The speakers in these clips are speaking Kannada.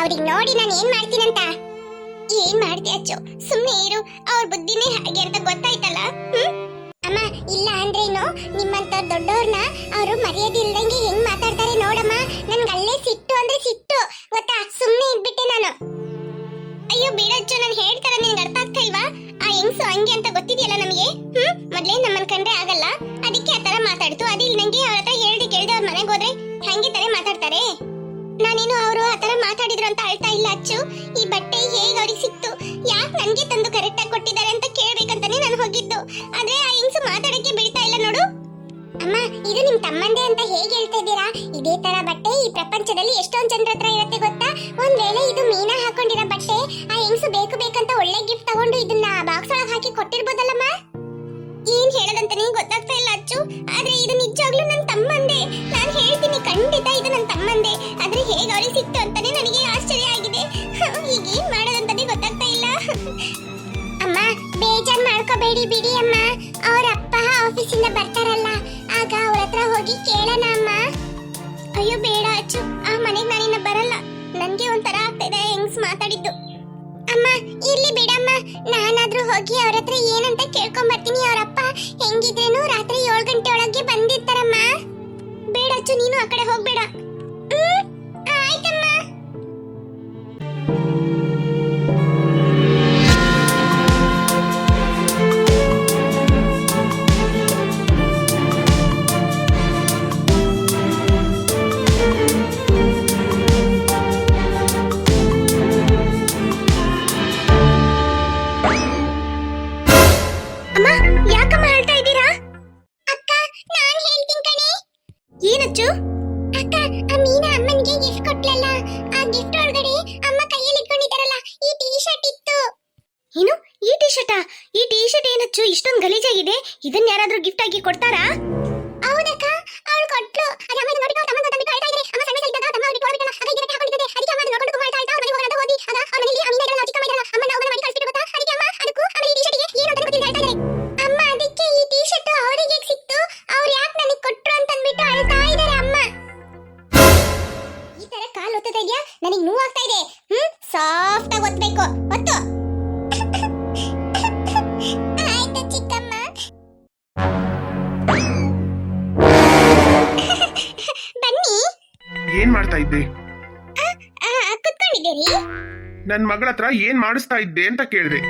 ಅವ್ರಿಗೆ ನೋಡಿ ನಾನು ಏನ್ ಮಾಡ್ತೀನಂತ. ಏನ್ ಮಾಡ್ತೀಯ ಅಚ್ಚು, ಸುಮ್ನೆ ಇರು. ಅವ್ರ ಬುದ್ಧಿನೇ ಹಾಗೆ ಅಂತ ಗೊತ್ತಾಯ್ತಲ್ಲ. ಅಮ್ಮ ಇಲ್ಲ ಅಂದ್ರೇನು, ನಿಮ್ಮಂತ ದೊಡ್ಡವ್ರನ್ನ ಅವರು ಮರ್ಯಾದೆ ಇಲ್ದಂಗೆ ಹೆಂಗ್ ಮಾತಾಡ್ತಾರೆ ನೋಡಮ್ಮ. ನನ್ಗೆ ಅಲ್ಲೇ ಸಿಟ್ಟು ಅಂದ್ರೆ ಸಿಟ್ಟು ಗೊತ್ತಾ. ಸುಮ್ನೆ ಇದ್ಬಿಟ್ಟೆ ನಾನು. ಅಯ್ಯೋ ಬಿಡಚ್ಚು, ನಾನು ಹೇಳ್ತಾರ ನಿನ್ಗೆ ಅರ್ಥ ಆಗ್ತಾ ಇಲ್ವಾ? ಆ ಹೆಂಗ್ಸು ಹಂಗೆ ಅಂತ ಗೊತ್ತಿದೆಯಲ್ಲ ನಮಗೆ. ಮೊದ್ಲೇ ನಮ್ಮನ್ ಕಂಡ್ರೆ ಆಗಲ್ಲ, ಅದಕ್ಕೆ ಆತರ ಮಾತಾಡ್ತು. ಅದಿಲ್ ನಂಗೆ ಅವ್ರ ಹತ್ರ ಹೇಳ್ದೆ ಕೇಳ್ದೆ ಅವ್ರ ಮನೆಗೆ ಹೋದ್ರೆ ಹಂಗೆ ತರ ಮಾತಾಡ್ತಾರೆ. ನಾನೇನು ಅವರು ಆತರ ಮಾತಾಡಿದ್ರು ಅಂತ ಅಳ್ತಾ ಇಲ್ಲ ಅಚ್ಚು. ಈ ಬಟ್ಟೆ ಹೇಗ್ ಅವ್ರಿಗೆ ಸಿಕ್ತು, ಯಾಕೆ ನನ್ಗೆ ತಂದು ಕರೆಕ್ಟ್ ಆಗಿ ಕೊಟ್ಟಿದ್ದಾರೆ ಅಂತ ಕೇಳ್ಬೇಕಂತಾನೆ ನಾನು ಹೋಗಿದ್ದು. ಆದ್ರೆ ಆ ಹೆಂಗ್ಸು ಮಾತಾಡಕ್ಕೆ ಬಿಡ್ತಾ ಇಲ್ಲ ನೋಡು. ಅಮ್ಮ ಇದು ನಿಮ್ ತಮ್ಮಂದೆ ಅಂತ ಹೇಗೆ ಹೇಳ್ತಾ ಇದ್ದೀರಾ? ಇದೇ ತರ ಬಟ್ಟೆ ಈ ಪ್ರಪಂಚದಲ್ಲಿ ಎಷ್ಟೊಂದ್ ಜನರ ಹತ್ರ ಇರುತ್ತೆ ಗೊತ್ತಾ. ಒಂದ್ ವೇಳೆ ಇದು ಮೀನಾ ಹಾಕೊಂಡಿರೋ ಬಟ್ಟೆ ಆ ಹೆಂಗ್ಸು ಬೇಕು ಬೇಕಂತ ಒಳ್ಳೆ ಗಿಫ್ಟ್ ತಗೊಂಡು ಇದನ್ನ ಬಾಕ್ಸ್ ಒಳಗೆ ಹಾಕಿ ಕೊಟ್ಟಿರ್ಬೋದಲ್ಲಮ್ಮ. ಏನ್ ಹೇಳೋದಂತ ನಿಂಗೆ ಗೊತ್ತಾಗ್ತಾ ಇಲ್ಲ ಅಚ್ಚು. ಆದ್ರೆ ಇದು ನಿಜವಾಗ್ಲೂ ನನ್ನ ತಮ್ಮಂದೆ. ನಾನು ಹೇಳ್ತೀನಿ ಖಂಡಿತ ಇದು ನನ್ನ ತಮ್ಮಂದೆ. ಆದ್ರೆ ಹೇಗೆ ಅವ್ರಿಗೆ ಸಿಕ್ತು ಅಂತಾನೆ ನನಗೆ ಆಶ್ಚರ್ಯ ಆಗಿದೆ. ಈಗ ಏನ್ ಮಾಡೋದಂತಾನೆ ಗೊತ್ತಾಗ್ತಾ ಇಲ್ಲ. ಅಮ್ಮ ಬೇಜಾರ್ ಮಾಡ್ಕೋಬೇಡಿ ಬಿಡಿ ಅಮ್ಮ. ಅವ್ರ ಅಪ್ಪ ಆಫೀಸಿಂದ ಬರ್ತಾರಲ್ಲ, ಆಗ ಅವ್ರ ಹತ್ರ ಹೋಗಿ ಕೇಳೋಣ ಅಮ್ಮ. ಅಯ್ಯೋ ಬೇಡ ಅಚ್ಚು, ಆ ಮನೆಗೆ ನಾನಿನ್ನ ಬರಲ್ಲ. ನನ್ಗೆ ಒಂಥರ ಆಗ್ತಾ ಇದೆ ಹೆಂಗ್ಸ್ ಮಾತಾಡಿದ್ದು. ಅಮ್ಮ ಇರ್ಲಿ ಬಿಡಮ್ಮ, ನಾನಾದ್ರೂ ಹೋಗಿ ಅವ್ರ ಹತ್ರ ಏನಂತ ಕೇಳ್ಕೊಂಡ್ ಬರ್ತೀನಿ. ಅವರಪ್ಪ ಹೆಂಗಿದ್ರೇನು ರಾತ್ರಿ 7 ಗಂಟೆ ಒಳಗೆ ಬಂದಿರ್ತಾರಮ್ಮ. ಬೇಡಚ್ಚು, ನೀನು ಆ ಕಡೆ ಹೋಗ್ಬೇಡ. ಆಯ್ತಮ್ಮ. ಯಾಕಮ್ಮ ಹೇಳ್ತಾ ಇದ್ದೀರಾ? ಅಕ್ಕ ನಾನು ಹೇಳ್ತೀನಿ ಕಣೆ. ಏನಚ್ಚು? ಅಕ್ಕ ಆ ಮೀನಾ ಅಮ್ಮನಿಗೆ ಗಿಫ್ಟ್ ಕೊಟ್ಲಲ್ಲ, ಆ ಗಿಫ್ಟ್ ಒಳಗಡೆ ಅಮ್ಮ ಕೈಯಲ್ಲಿ ಇಟ್ಕೊಂಡಿದ್ದಾರಲ್ಲ ಈ ಟೀ ಶರ್ಟ್ ಇತ್ತು. ಏನು ಈ ಟೀ ಶರ್ಟಾ? ಈ ಟೀ ಶರ್ಟ್ ಏನಚ್ಚು ಇಷ್ಟೊಂದು ಗಲೀಜಾಗಿದೆ? ಇದನ್ನ ಯಾರಾದ್ರೂ ಗಿಫ್ಟ್ ಆಗಿ ಕೊಡ್ತಾರಾ? ಹೌದಕ್ಕ, ಅವಳು ಕೊಟ್ಲು. ಅದೇ ಅಮ್ಮ ನೋಡಿಕೊಂಡು ತಮ್ಮ ತಂದು ಕಾಯ್ತಾ ಇದ್ರೆ ಅಮ್ಮ ಸಣ್ಣ ಇದ್ದಾಗ ತಮ್ಮ ಅವ್ರಿಗೆ ಕೊಡಬೇಕಲ್ಲ, ಹಾಗೆ ಗಿಫ್ಟ್ ಹಾಕೊಂಡಿದ್ದೆ. ಅದಕ್ಕೆ ಅಮ್ಮ ನೋಡಿಕೊಂಡು ಮಾಡ್ತಾ ಇದ್ದ. ಮನೆಗೆ ಹೋಗೋಣ ಅಂತ ಹೋಗಿ ಆಗ ಅವನ ಮನೆಯಲ್ಲಿ ಅಮ್ಮ ಇರಲ್ಲ, ಚಿಕ್ಕ ಇರಲ್ಲ. ಅಮ್ಮ ನಾವು ಮಾಡಿ ಕಳಿಸ್ಬಿಟ್ಟು ಗೊತ್ತಾ. ಅದಕ್ಕೆ ಅಮ್ಮ ಅದಕ್ಕೂ ಆಮೇಲೆ ಈ ಟೀ ಶರ್ಟ್ಗೆ ಏನು ಅಂತ ಗೊತ್ತಿಲ್ಲ ಹೇಳ್ತಾ ಇದ್ದಾರೆ. ಅಮ್ಮ ಅದಕ್ಕೆ ಈ ಟೀ ಶರ್ಟ್ ಅವರಿಗೆ ಸಿಕ್ತು, ಅವ್ರು ಯಾಕೆ ನನಗೆ ಕೊಟ್ರು ಅಂತ ಅಂದ್ಬಿಟ್ಟು ಅಳ್ತಾ ಇದ್ದಾರೆ ಅಮ್ಮ. ಈ ತರ ಕಾಲು ಒತ್ತುತ್ತಾ ಇದೆಯಾ? ನನಗೆ ನೋವಾಗ್ತಾ ಇದೆ. ಸಾಫ್ಟ್ ಆಗಿ ಒತ್ತಬೇಕು. ಒತ್ತು. ಆಯ್ತು ಚಿಕ್ಕಮ್ಮ. ಬನ್ನಿ. ಏನ್ ಮಾಡ್ತಾ ಇದ್ದೆ? ಕುತ್ಕೊಂಡಿದ್ದೀರಿ? ನನ್ ಮಗಳ ಹತ್ರ ಏನ್ ಮಾಡಿಸ್ತಾ ಇದ್ದೆ ಅಂತ ಕೇಳಿದೆ.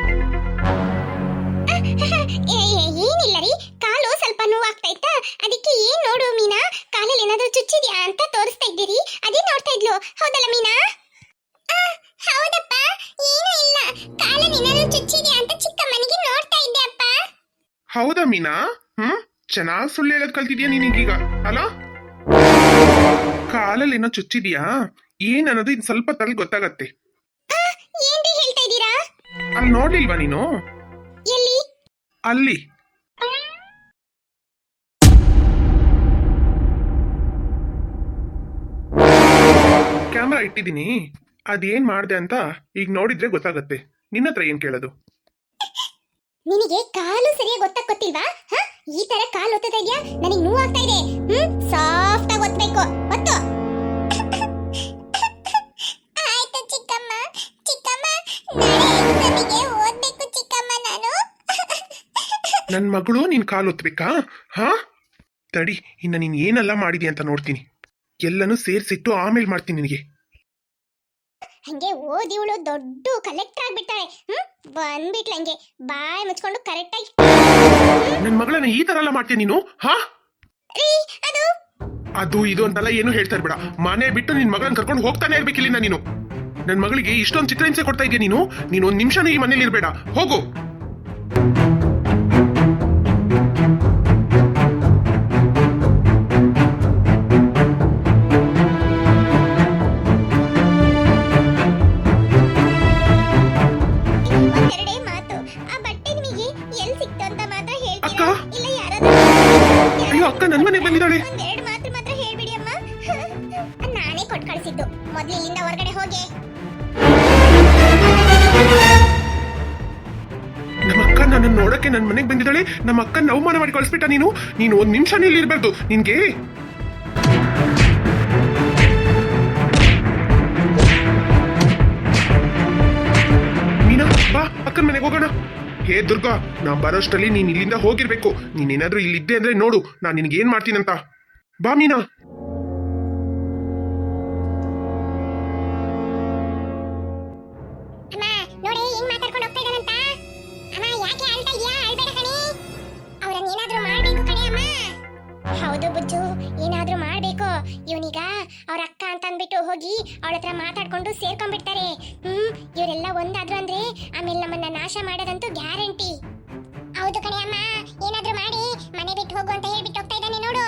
ಏನಿಲ್ಲ ರೀ, ಕಾಲು ಸ್ವಲ್ಪ ನೋವಾಗ್ತಾ ಇತ್ತಾ, ಅದಕ್ಕೆ ಏನ್ ನೋಡು ಮೀನಾ, ಕಾಲಲ್ಲಿ ಏನಾದ್ರೂ ಚುಚ್ಚಿದ್ಯಾ ಅಂತ ತೋರಿಸ್ತಾ ಇದ್ದೀರಿ. ಅದೇ ನೋಡ್ತಾ ಇದ್ಲು. ಹೌದಲ್ಲ ಮೀನಾ? ಹೌದಪ್ಪ, ಏನೂ ಇಲ್ಲ, ಕಾಲಲ್ಲಿ ಏನಾದ್ರೂ ಚುಚ್ಚಿದ್ಯಾ ಅಂತ ಚಿಕ್ಕಮ್ಮನಿಗೆ ನೋಡ್ತಾ ಇದ್ದೆ ಅಪ್ಪ. ಹೌದಾ ಮೀನಾ? ಚೆನ್ನಾಗ್ ಸುಳ್ಳು ಹೇಳೋದ್ ಕಲ್ತಿದ್ಯಾ ನೀನೀಗೀಗ ಅಲ್ಲ? ಕಾಲಲ್ಲಿ ಏನೋ ಚುಚ್ಚಿದ್ಯಾ ಏನ್ ಅನ್ನೋದು ಇನ್ ಸ್ವಲ್ಪ ತಲೆ ಗೊತ್ತಾಗತ್ತೆ. ಏನ್ರಿ ಹೇಳ್ತಾ ಇದ್ದೀರಾ? ಅಲ್ಲಿ ನೋಡ್ಲಿಲ್ವಾ ನೀನು? ಎಲ್ಲಿ? ಅಲ್ಲಿ. ಕ್ಯಾಮ್ರಾ ಇಟ್ಟಿದ್ದೀನಿ, ಅದೇನ್ ಮಾಡ್ದೆ ಅಂತ ಈಗ ನೋಡಿದ್ರೆ ಗೊತ್ತಾಗತ್ತೆ. ನಿನ್ನತ್ರ ಏನ್ ಕೇಳೋದು? ನಿನಗೆ ಕಾಲು ಸರಿಯಾಗಿ ಗೊತ್ತಾಗ್ತಿಲ್ವಾ? ಈ ತರ ಕಾಲು ಒತ್ತುತ್ತಾ ಇದೆಯಾ? ನನಗೆ ನೋವಾಗ್ತಾ ಇದೆ. ಸಾಫ್ಟ್ ಆಗಿ ಒತ್ತಬೇಕು. ಒತ್ತು. ಆಯ್ತು ಚಿಕ್ಕಮ್ಮ. ಚಿಕ್ಕಮ್ಮ ನನಗೆ ಓದ್ಬೇಕು ಚಿಕ್ಕಮ್ಮ ನಾನು. ನನ್ ಮಗಳು ನಿನ್ ಕಾಲು ಒತ್ತಬೇಕಾ? ತಡಿ, ಇನ್ನ ನೀನ್ ಏನೆಲ್ಲ ಮಾಡಿದ್ಯಾ ಅಂತ ನೋಡ್ತೀನಿ. ಎಲ್ಲನೂ ಸೇರ್ಸಿಟ್ಟು ಆಮೇಲೆ ಮಾಡ್ತೀನಿ ನಿನಗೆ. ಹಂಗೆ ಓದಿವಳು ದೊಡ್ಡ ಕಲೆಕ್ಟರ್ ಆಗ್ಬಿಟ್ಟಾಳೆ. ಬಂದ್ಬಿಟ್ಲ ಹಂಗೆ ಬಾಯ್ ಮುಚ್ಕೊಂಡು ಕರೆಕ್ಟ್ ಆಗಿ. ನನ್ ಮಗಳನ್ನ ಈ ತರ ಎಲ್ಲ ಮಾಡ್ತೀಯ ನೀನು? ಅದು ಇದು ಅಂತೆಲ್ಲ ಏನು ಹೇಳ್ತಾ ಇರ್ಬೇಡ. ಮನೆ ಬಿಟ್ಟು ನಿನ್ ಮಗಳನ್ನ ಕರ್ಕೊಂಡು ಹೋಗ್ತಾನೆ ಇರ್ಬೇಕಿಲ್ಲ ನೀನು. ನನ್ ಮಗಳಿಗೆ ಇಷ್ಟೊಂದು ಚಿತ್ರಹಿಂಸೆ ಕೊಡ್ತಾ ಇದೆಯಾ ನೀನು? ನೀನು ಒಂದ್ ನಿಮಿಷನೂ ಈ ಮನೇಲಿ ಇರ್ಬೇಡ, ಹೋಗು. ಅಯ್ಯೋ ಅಕ್ಕ ನನ್ ಮನೆಗೆ ಬಂದಿದ್ದಾಳೆ. ಒಂದೆರಡು ಮಾತ್ರ ಹೇಳ್ಬಿಡಿ ಅಮ್ಮ. ನಾನೇ ಕೊಟ್ಟು ಕಳಿಸಿದ್ದು. ಮೊದ್ಲು ಇಲ್ಲಿಂದ ಹೊರಗಡೆ ಹೋಗಿ. ನಮ್ಮ ಅಕ್ಕ ನನ್ನ ನೋಡಕ್ಕೆ ನನ್ ಮನೆಗೆ ಬಂದಿದ್ದಾಳೆ. ನಮ್ಮ ಅಕ್ಕ ಅವಮಾನ ಮಾಡಿ ಕಳಿಸ್ಬಿಟ್ಟ ನೀನು. ನೀನು ಒಂದ್ ನಿಮಿಷ ಇಲ್ಲಿ ಇರ್ಬಾರ್ದು. ನಿನ್ಗೆ ಮೀನಾ ಬಾ ಅಕ್ಕನ ಮನೆಗೆ ಹೋಗೋಣ. ಹೇ ದುರ್ಗಾ, ನಾ ಬರೋಷ್ಟರಲ್ಲಿ ನೀನ್ ಇಲ್ಲಿಂದ ಹೋಗಿರ್ಬೇಕು. ನೀನೇನಾದ್ರೂ ಇಲ್ಲಿದ್ದೆ ಅಂದ್ರೆ ನೋಡು ನಾನ್ ನಿನ್ಗೆ ಏನ್ ಮಾಡ್ತೀನಂತ. ಬಾ ಮೀನಾ. ಅಮ್ಮ ನೋಡಿ ಹೆಂಗ್ ಮಾತಾಡ್ಕೊಂಡು ಹೋಗ್ತಾ ಇದ್ದಾನಂತ. ಅಮ್ಮ ಯಾಕೆ ಅಳ್ತಾ ಇದೀಯಾ? ಅಳ್ಬೇಡ ಕಣೆ. ಅವ್ರನ್ನ ಏನಾದ್ರೂ ಮಾಡ್ಬೇಕು ಕಣೆ ಅಮ್ಮ. ಹೌದು ಬುಜ್ಜು, ಏನಾದ್ರೂ ಮಾಡ್ಬೇಕು. ಇವನೀಗ ಅವ್ರ ಅಕ್ಕ ಅಂತ ಅಂದ್ಬಿಟ್ಟು ಹೋಗಿ ಅವಳ ಹತ್ರ ಮಾತಾಡ್ಕೊಂಡು ಸೇರ್ಕೊಂಡ್ಬಿಡ್ತಾರೆ. ಇವರೆಲ್ಲ ಒಂದಾದ್ರು ಅಂದ್ರೆ ಆಮೇಲೆ ನಮ್ಮನ್ನ ನಾಶ ಮಾಡೋದಂತೂ ಗ್ಯಾರಂಟಿ. ಹೌದು ಕಣೆ ಅಮ್ಮ, ಏನಾದ್ರೂ ಮಾಡಿ ಮನೆ ಬಿಟ್ಟು ಹೋಗು ಅಂತ ಹೇಳ್ಬಿಟ್ಟು ಹೋಗ್ತಾ ಇದ್ದಾನೆ ನೋಡು.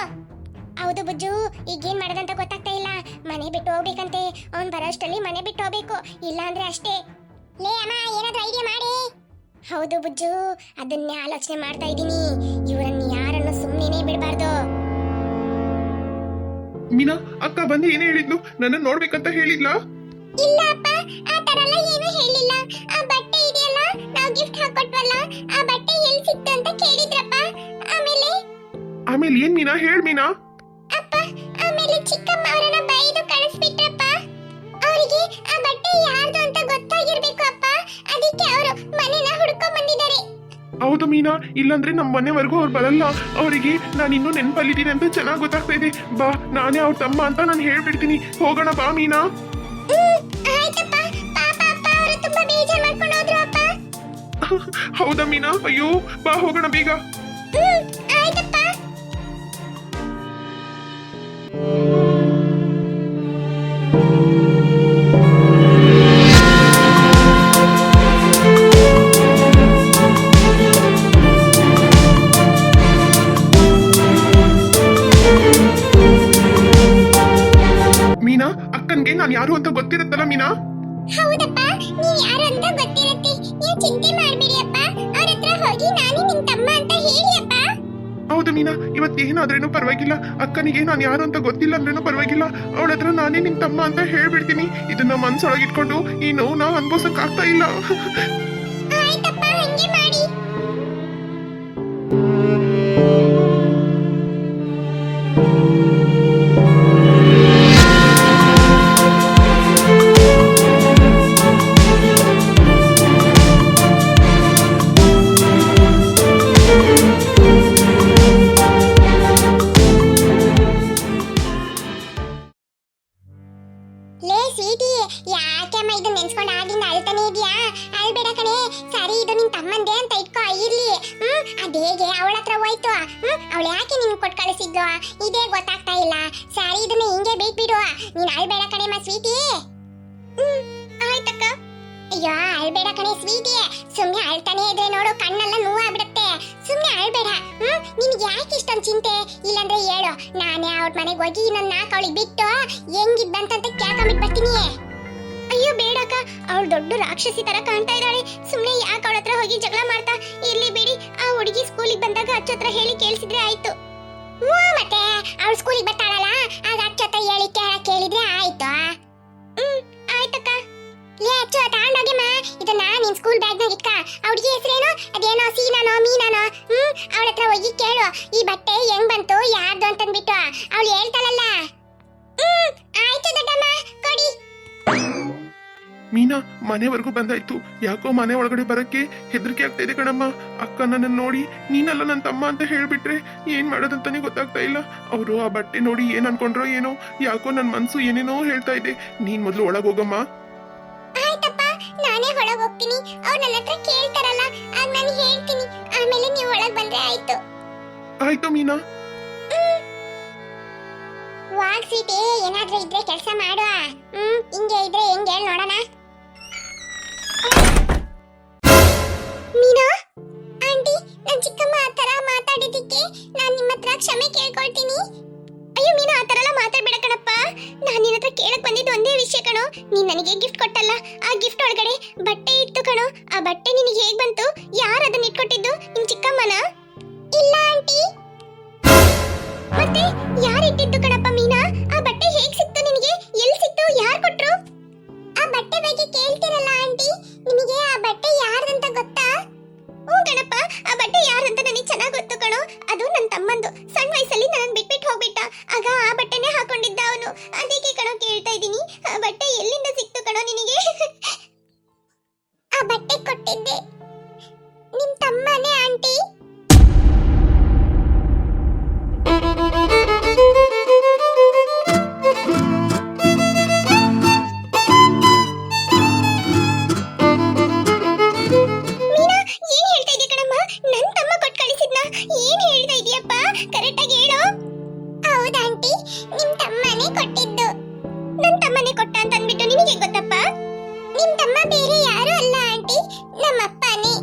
ಹೌದು ಬುಜ್ಜು, ಈಗ ಏನ್ ಮಾಡೋದಂತ ಗೊತ್ತಾಗ್ತಾ ಇಲ್ಲ. ಮನೆ ಬಿಟ್ಟು ಹೋಗ್ಬೇಕಂತೆ. ಅವ್ನ್ ಬರೋಷ್ಟರಲ್ಲಿ ಮನೆ ಬಿಟ್ಟು ಹೋಗ್ಬೇಕು, ಇಲ್ಲ ಅಂದ್ರೆ ಅಷ್ಟೇ. ಲೇ ಅಮ್ಮ, ಏನಾದ್ರೂ ಐಡಿಯಾ ಮಾಡಿ. ಹೌದು ಬುಜ್ಜು, ಅದನ್ನೇ ಆಲೋಚನೆ ಮಾಡ್ತಾ ಇದ್ದೀನಿ. ಇವರನ್ನ ಯಾರನ್ನು ಸುಮ್ಮನೆ ಬಿಡಬಾರ್ದು. ಮೀನಾ ಅಕ್ಕ ಬಂದು ಏನೇ ಹೇಳಿದ್ಲು? ನನ್ನ ನೋಡ್ಬೇಕಂತ ಹೇಳಿದ್ಲಾ? ಇಲ್ಲ ಅಪ್ಪ, ಆ ತರ ಎಲ್ಲ ಏನು ಹೇಳಿಲ್ಲ. ಆ ಬಟ್ಟೆ ಇದೆಯಲ್ಲ, ನಾವು ಗಿಫ್ಟ್ ಹಾಕೊಟ್ವಲ್ಲ, ಆ ಬಟ್ಟೆ ಎಲ್ಲಿ ಸಿಕ್ತು ಅಂತ ಕೇಳಿದ್ರಪ್ಪ. ಆಮೇಲೆ ಏನ್ ಮೀನಾ? ಹೇಳ್ ಮೀನಾ. ಅಪ್ಪ, ಆಮೇಲೆ ಚಿಕ್ಕಮ್ಮ ಅವರನ್ನ ಬೈದು ಕಳಿಸ್ಬಿಟ್ರಪ್ಪ. ಅವರಿಗೆ ಆ ಬಟ್ಟೆ ಯಾರ್ದು ಅಂತ ಗೊತ್ತಾಗಿರ್ಬೇಕು ಅಪ್ಪ. ಅದಕ್ಕೆ ಅವರು ಮನೆನ ಹುಡ್ಕೊಂಡ್ ಬಂದಿದ್ದಾರೆ. ಹೌದು ಮೀನಾ, ಇಲ್ಲಾಂದ್ರೆ ನಮ್ ಮನೆವರೆಗೂ ಅವ್ರು ಬರಲ್ಲ. ಅವರಿಗೆ ನಾನು ಇನ್ನೂ ನೆನ್ಪಲ್ಲಿದ್ದೀನಿ ಅಂತ ಚೆನ್ನಾಗಿ ಗೊತ್ತಾಗ್ತಾ ಇದೆ. ಬಾ, ನಾನೇ ಅವ್ರ ತಮ್ಮ ಅಂತ ನಾನು ಹೇಳ್ಬಿಡ್ತೀನಿ. ಹೋಗೋಣ ಬಾ ಮೀನಾ. ಆಯ್ತಪ್ಪ. ಪಾಪ ಅಪ್ಪ ಅವರು ತುಂಬಾ ಬೇಜಾರ್ ಮಾಡ್ಕೊಂಡು ಹೋದ್ರು ಅಪ್ಪ. ಹೌದಾ ಮೀನಾ? ಅಯ್ಯೋ ಬಾ ಹೋಗೋಣ ಬೇಗ. ಆಯ್ತಪ್ಪ. ಮೀನಾ, ಅಕ್ಕನ್ಗೆ ನಾನು ಯಾರು ಅಂತ ಗೊತ್ತಿರುತ್ತಲ್ಲ ಮೀನಾ? ಹೌದಪ್ಪ, ನೀವ್ ಯಾರು ಅಂತ ಗೊತ್ತಿರುತ್ತೆ. ನೀವು ಚಿಂತೆ ಮಾಡ್ಬೇಡಿ ಅಪ್ಪ. ಅವ್ರ ಹತ್ರ ಹೋಗಿ ನಾನೇ ನಿಮ್ ತಮ್ಮ ಅಂತ ಹೇಳಿ ಅಪ್ಪ. ಹೌದು ಮೀನಾ, ಇವತ್ತೇನಾದ್ರೇನು ಪರವಾಗಿಲ್ಲ. ಅಕ್ಕನಿಗೆ ನಾನು ಯಾರು ಅಂತ ಗೊತ್ತಿಲ್ಲ ಅಂದ್ರೇನು ಪರವಾಗಿಲ್ಲ. ಅವಳ ಹತ್ರ ನಾನೇ ನಿಮ್ ತಮ್ಮ ಅಂತ ಹೇಳ್ಬಿಡ್ತೀನಿ. ಇದನ್ನ ಮನ್ಸೊಳಗಿಟ್ಕೊಂಡು ಈ ನೋವು ನಾವು ಅನ್ಭವಿಸಕ್ ಆಗ್ತಾ ಇಲ್ಲ. ಆಯ್ತಪ್ಪ, ಹಂಗೆ ಮಾಡಿ. ಲೇ ಸ್ವೀಟಿ, ಯಾಕೆಮ್ಮ ಇದು ನೆನ್ಸ್ಕೊಂಡು ಆಗಿಂದ ಅಳ್ತಾನೆ ಇದೆಯಾ? ಅಳ್ಬೇಡ ಕಣೆ. ಸರಿ, ಇದು ನಿನ್ ತಮ್ಮಂದೆ ಅಂತ ಇಟ್ಕೋ, ಇರ್ಲಿ. ಅದೇಗೆ ಅವಳ ಹತ್ರ ಹೋಯ್ತು? ಅವಳು ಯಾಕೆ ನಿನ್ ಕೊಟ್ಟು ಕಳಿಸಿದ್ಲು? ಇದೇ ಗೊತ್ತಾಗ್ತಾ ಇಲ್ಲ. ಸರಿ, ಇದನ್ನ ಹಿಂಗೆ ಬಿಟ್ಬಿಡು. ನೀನ್ ಅಳ್ಬೇಡ ಕಣೆಮ್ಮ ಸ್ವೀಟಿ. ಆಯ್ತಕ್ಕ. ಅಯ್ಯೋ ಅಳ್ಬೇಡ ಕಣೆ ಸ್ವೀಟಿ. ಸುಮ್ನೆ ಅಳ್ತಾನೆ ಇದ್ರೆ ನೋಡು ಕಣ್ಣೆಲ್ಲ ನೋವಾಗ್ಬಿಡುತ್ತೆ. ಸುಮ್ನೆ ಅಳ್ಬೇಡ. ನಿನ್ಗೆ ಯಾಕೆ ಇಷ್ಟೊಂದು ಚಿಂತೆ? ಇಲ್ಲಾಂದ್ರೆ ಹೇಳು, ನಾನೇ ಅವ್ರ ಮನೆಗೆ ಹೋಗಿ ನನ್ನ ಅವಳಿಗೆ ಬಿಟ್ಟು ಹೆಂಗಿದ್ದಂತ ಕೇಳ್ಕೊಂಡ್ಬಿಟ್ಟು ಬರ್ತೀನಿ. ಅಯ್ಯೋ ಬೇಡಕ್ಕ, ಅವಳು ದೊಡ್ಡ ರಾಕ್ಷಸಿ ತರ ಕಾಣ್ತಾ ಇದ್ದಾಳೆ. ಸುಮ್ನೆ ಯಾಕೆ ಅವಳ ಹತ್ರ ಹೋಗಿ ಜಗಳ ಮಾಡ್ತಾ ಇರ್ಲಿ ಬಿಡಿ. ಆ ಹುಡುಗಿ ಸ್ಕೂಲಿಗೆ ಬಂದಾಗ ಅಚ್ಚತ್ರ ಹೇಳಿ ಕೇಳಿಸಿದ್ರೆ ಆಯ್ತು. ಮತ್ತೆ ಅವಳು ಸ್ಕೂಲಿಗೆ ಬರ್ತಾಳಲ್ಲ, ಆಗ ಅಚ್ಚತ್ರ ಹೇಳಿ ಕೇಳಿದ್ರೆ ಆಯ್ತು. ಆಯ್ತಕ್ಕ. ಲೇ ಅಚ್ಚು, ತಗೊಂಡೋಗಿಮ್ಮ ಇದನ್ನ ನಿನ್ ಸ್ಕೂಲ್ ಬ್ಯಾಗ್ನಾಗ ಇಟ್ಕ. ಹುಡುಗಿ ಹೆಸರೇನು? ಅದೇನೋ ಸೀನಾನೋ ಮೀನಾನೋ? ಅವಳ ಹತ್ರ ಹೋಗಿ ಕೇಳು, ಈ ಬಟ್ಟೆ ಹೆಂಗ್ ಬಂತು, ಯಾರ್ದು ಅಂತಂದ್ಬಿಟ್ಟು. ಅವಳು ಹೇಳ್ತಾಳಲ್ಲ. ಆಯ್ತು ದೊಡ್ಡಮ್ಮ, ಕೊಡಿ. ಮೀನಾ, ಮನೆವರೆಗೂ ಬಂದಾಯ್ತು. ಯಾಕೋ ಮನೆ ಒಳಗಡೆ ಬರಕ್ಕೆ ಹೆದರಿಕೆ ಆಗ್ತಾ ಇದೆ ಕಣಮ್ಮ. ಅಕ್ಕ ನನ್ನ ನೋಡಿ ನೀನಲ್ಲ ನನ್ನ ತಮ್ಮ ಅಂತ ಹೇಳ್ಬಿಟ್ರೆ ಏನ್ ಮಾಡೋದಂತಾನೆ ಗೊತ್ತಾಗ್ತಾ ಇಲ್ಲ. ಅವರು ಆ ಬಟ್ಟೆ ನೋಡಿ ಏನ್ ಅನ್ಕೊಂಡ್ರೋ ಏನೋ. ಯಾಕೋ ನನ್ ಮನ್ಸು ಏನೇನೋ ಹೇಳ್ತಾ ಇದೆ. ನೀನ್ ಮೊದ್ಲು ಒಳಗೋಗಮ್ಮ. ಆಯ್ತಪ್ಪ, ನಾನೇ ಒಳಗ್ ಹೋಗ್ತೀನಿ. ಅವ್ರು ನನ್ನ ಹತ್ರ ಕೇಳ್ತಾರಲ್ಲ, ಆಗ ನಾನು ಹೇಳ್ತೀನಿ. ಆಮೇಲೆ ನೀವು ಒಳಗ್ ಬಂದ್ರೆ ಆಯ್ತು. ಆಯ್ತು ಮೀನಾ. ವಾಗ್ ಸ್ವೀಟಿ, ಏನಾದ್ರೂ ಇದ್ರೆ ಕೆಲಸ ಮಾಡುವ. ಹಿಂಗೆ ಇದ್ರೆ ಹೆಂಗೆ ಹೇಳಿ ನೋಡೋಣ. ಮೀನಾ ಆಂಟಿ, ನನ್ ಚಿಕ್ಕಮ್ಮ ಆ ತರ ಮಾತಾಡಿದ್ದಕ್ಕೆ ನಾನ್ ನಿಮ್ಮ ಹತ್ರ ಕ್ಷಮೆ ಕೇಳ್ಕೊಳ್ತೀನಿ. ಅಯ್ಯೋ ಮೀನಾ, ಆ ತರ ಎಲ್ಲ ಮಾತಾಡ್ಬೇಡ ಕಣಪ್ಪ. ನಾನ್ ನಿನ್ನ ಹತ್ರ ಕೇಳಕ್ ಬಂದಿದ್ದು ಒಂದೇ ವಿಷಯ ಕಣೋ. ನೀನ್ ನನಗೆ ಗಿಫ್ಟ್ ಕೊಟ್ಟಲ್ಲ, ಆ ಗಿಫ್ಟ್ ಒಳಗಡೆ ಬಟ್ಟೆ ಇತ್ತು ಕಣೋ. ಆ ಬಟ್ಟೆ ನಿನಗೆ ಹೇಗ್ ಬಂತು? ಯಾರು ಅದನ್ನ ಇಟ್ಕೊಟ್ಟಿದ್ದು? ನಿಮ್ ಚಿಕ್ಕಮ್ಮನ? ಇಲ್ಲ ಆಂಟಿ. ಕಣೋ, ಅದು ನನ್ನ ತಮ್ಮಂದು. ಸಣ್ಣ ವಯಸ್ಸಲ್ಲಿ ನನ್ನ ಬಿಟ್ಬಿಟ್ಟು ಹೋಗ್ಬಿಟ್ಟ. ಆಗ ಆ ಬಟ್ಟೆನೇ ಹಾಕೊಂಡಿದ್ದ ಅವನು. ಅದಕ್ಕೆ ಕಣೋ ಕೇಳ್ತಾ ಇದ್ದೀನಿ, ಆ ಬಟ್ಟೆ ಎಲ್ಲಿಂದ ಸಿಕ್ತು ಕಣೋ ನಿನಗೆ? ಆ ಬಟ್ಟೆ ಕೊಟ್ಟಿದ್ದೆ ನಿಮ್ ತಮ್ಮನೇ ಆಂಟಿ. ಮೀನಾ, ಏನ್ ಹೇಳ್ತಾ ಇದೀಯ ಕಣಮ್ಮ? ನನ್ ತಮ್ಮ ಕೊಟ್ಟು ಕಳಿಸಿದ್ನ? ಏನ್ ಹೇಳ್ತಾ ಇದೀಯಪ್ಪ? ಕರೆಕ್ಟ್ ಆಗಿ ಹೇಳು. ಹೌದಾ ಆಂಟಿ, ನಿಮ್ ತಮ್ಮನೇ ಕೊಟ್ಟಿದ್ದು. ನನ್ ತಮ್ಮನೇ ಕೊಟ್ಟ ಅಂತ ಅಂದ್ಬಿಟ್ಟು ನಿನಗೆ ಗೊತ್ತಪ್ಪ? ನಿಮ್ ತಮ್ಮ ಬೇರೆ ಯಾರು ಅಲ್ಲ ಆಂಟಿ, ನಮ್ಮಪ್ಪನೇ.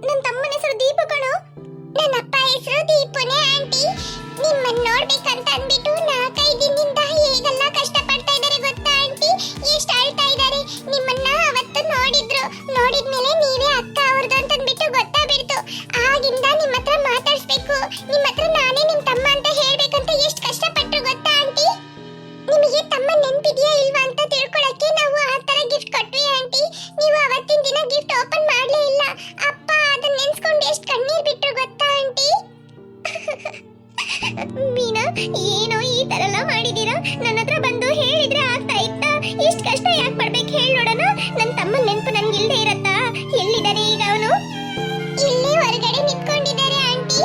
ನನ್ ತಮ್ಮನ ಹೆಸರು ದೀಪು ಕಣೋ. ನನ್ನ ಅಪ್ಪ ಹೆಸರು ದೀಪುನೇ ಆಂಟಿ. ನಿಮ್ಮನ್ನ ನೋಡ್ಬೇಕಂತ ಅಂದ್ಬಿಟ್ಟು 4-5 ದಿನದಿಂದ ಹೇಗೆಲ್ಲ ಕಷ್ಟ ಪಡ್ತಾ ಇದ್ದಾರೆ ಗೊತ್ತಾ ಆಂಟಿ? ಎಷ್ಟು ಅಳ್ತಾ ಇದ್ದಾರೆ. ನಿಮ್ಮನ್ನ ಅವತ್ತು ನೋಡಿದ್ರು. ನೋಡಿದ್ಮೇಲೆ ನೀವೇ ಅಕ್ಕ ಅವ್ರದ್ದು ಅಂತ ಅಂದ್ಬಿಟ್ಟು ಗೊತ್ತಾಗ್ಬಿಡ್ತು. ಆಗಿಂದ ನಿಮ್ಮ ಹತ್ರ ಮಾತಾಡ್ಸ್ಬೇಕು, ನಿಮ್ಮ ಹತ್ರ ನಾನೇ ನಿಮ್ ತಮ್ಮ ಅಂತ ಹೇಳ್ಬೇಕಂತ ಎಷ್ಟು ಕಷ್ಟಪಟ್ರು ಗೊತ್ತಾ ಆಂಟಿ? ನಿಮಗೆ ತಮ್ಮ ನೆನ್ಪಿದ್ಯಾ ಇಲ್ವಾ ಅಂತ ತಿಳ್ಕೊಳಕ್ಕೆ ನಾವು ಆ ತರ ಗಿಫ್ಟ್ ಕೊಟ್ವಿ ಆಂಟಿ. ನೀವು ಅವತ್ತಿನ ದಿನ ಗಿಫ್ಟ್ ಓಪನ್ ಮಾಡ್ಲೇ ಇಲ್ಲ. ಅಪ್ಪ ಅದನ್ನ ನೆನ್ಸ್ಕೊಂಡು ಎಷ್ಟು ಕಣ್ಣೀರ್ ಬಿಟ್ರು ಗೊತ್ತಾ ಆಂಟಿ? ಮೀನಾ, ಏನೋ ಈ ತರ ಎಲ್ಲ ಮಾಡಿದೀರಾ? ನನ್ನ ಹತ್ರ ಬಂದು ಹೇಳಿದ್ರೆ ಆಗ್ತಾ ಇತ್ತಾ? ಇಷ್ಟು ಕಷ್ಟ ಯಾಕೆ ಪಡ್ಬೇಕು ಹೇಳಿ ನೋಡೋಣ. ನನ್ನ ತಮ್ಮ ನೆನಪು ನನ್ಗೆ ಇಲ್ಲದೆ ಇರತ್ತಾ? ಎಲ್ಲಿದ್ದಾರೆ ಈಗ ಅವನು? ಇಲ್ಲೇ ಹೊರಗಡೆ ನಿಂತ್ಕೊಂಡಿದ್ದಾರೆ ಆಂಟಿ.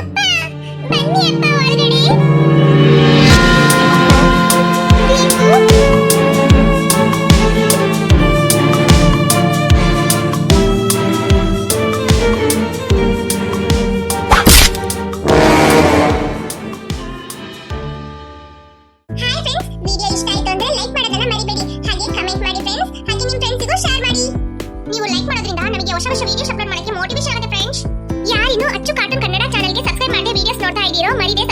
ಅಪ್ಪ, ಬನ್ನಿ ಅಪ್ಪ ಹೊರಗಡೆ. ವಿಡಿಯೋ ಇಷ್ಟ ಆಯ್ತು ಅಂದ್ರೆ ಲೈಕ್ ಮಾಡೋದನ್ನ ಮರಿಬೇಡಿ. ಹಾಗೆ ಕಮೆಂಟ್ ಮಾಡಿ ಫ್ರೆಂಡ್ಸ್. ಹಾಗೆ ನಿಮ್ಮ ಫ್ರೆಂಡ್ಸ್ಗೂ ಶೇರ್ ಮಾಡಿ. ನೀವು ಲೈಕ್ ಮಾಡೋದ್ರಿಂದ ನಮಗೆ ಹೊಸ ವಿಡಿಯೋಸ್ ಅಪ್ಲೋಡ್ ಮಾಡಕ್ಕೆ ಮೋಟಿವೇಶನ್ ಆಗುತ್ತೆ ಫ್ರೆಂಡ್ಸ್. ಯಾರಿನ್ನೂ ಅಚ್ಚು ಕಾರ್ಟೂನ್ ಕನ್ನಡ ಚಾನೆಲ್ಗೆ ಸಬ್ಸ್ಕ್ರೈಬ್ ಮಾಡಿ ವಿಡಿಯೋಸ್ ನೋಡ್ತಾ ಇದ್ದೀರೋ ಮರಿದೆ